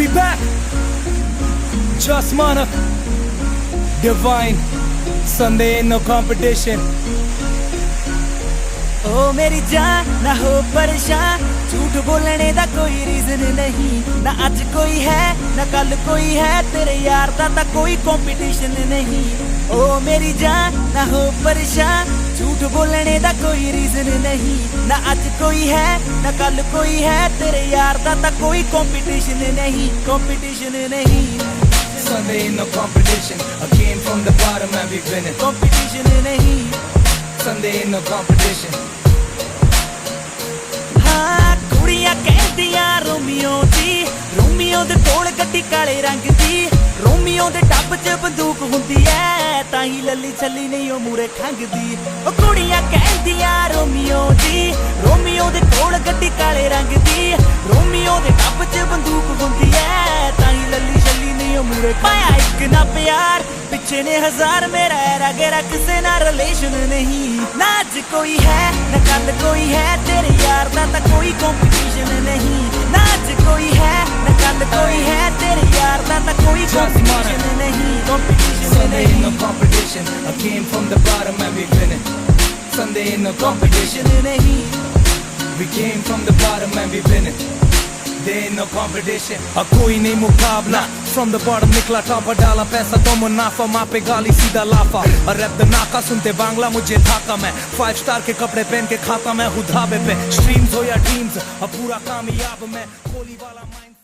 We back. Just Manak, Divine. Sunday ain't no competition. ओ मेरी जान ना हो परेशान, झूठ बोलने दा कोई रीजन नहीं। ना आज कोई है ना कल कोई है, तेरे यार दा कोई कंपटीशन नहीं। ओ मेरी जान ना हो परेशान, झूठ बोलने दा कोई रीजन नहीं। ना आज कोई है ना कल कोई है, तेरे यार दा कोई कंपटीशन नहीं, कंपटीशन नहीं। Sunday ain't no competition. I came from the bottom and we winning. Competition नहीं। Sunday ain't no competition. हाँ कुड़ियां कहदियां रोमियो दी, रोमियो दे कोल गड्डी काले रंग दी। रोमियो दे टब च बंदूक हुंदी ऐ, ताही लल्ली छल्ली नहीं ओ मूरे खंगदी। ओ कुड़ियां कहदियां रोमियो दी, रोमियो दे कोल गड्डी काले रंग दी। रोमियो दे टब च बंदूक हुंदी ऐ, ताही लल्ली छल्ली नहीं ओ मूरे पाया एक ना प्यार, पिछे ने हजार मेरा ऐरा गेरा, किसे ना रिलेशन नहीं। ना आज कोई है ना कल कोई है, तेरे यार दा कोई कंपटीशन नहीं। ना आज कोई है ना कल कोई है, तेरे यार दा कोई कंपटीशन नहीं, कंपटीशन Sunday ain't no नहीं। competition. I came from the bottom and we winning. Sunday ain't no competition. Competition नहीं। We came from the bottom and we winning. There ain't no competition. कोई नहीं मुकाबला. From the bottom निकला topper, डाला पैसा तो मुनाफा, माँ पे गाली सीधा लाफा। और रैप द नाका सुनते बांग्ला मुझे थाका मैं, 5 स्टार के कपड़े पहन के खाता मैं हूँ ढाबे पे। स्ट्रीम्स हो या ड्रीम्स, अब पूरा कामयाब मैं, कोहली वाला माइंड।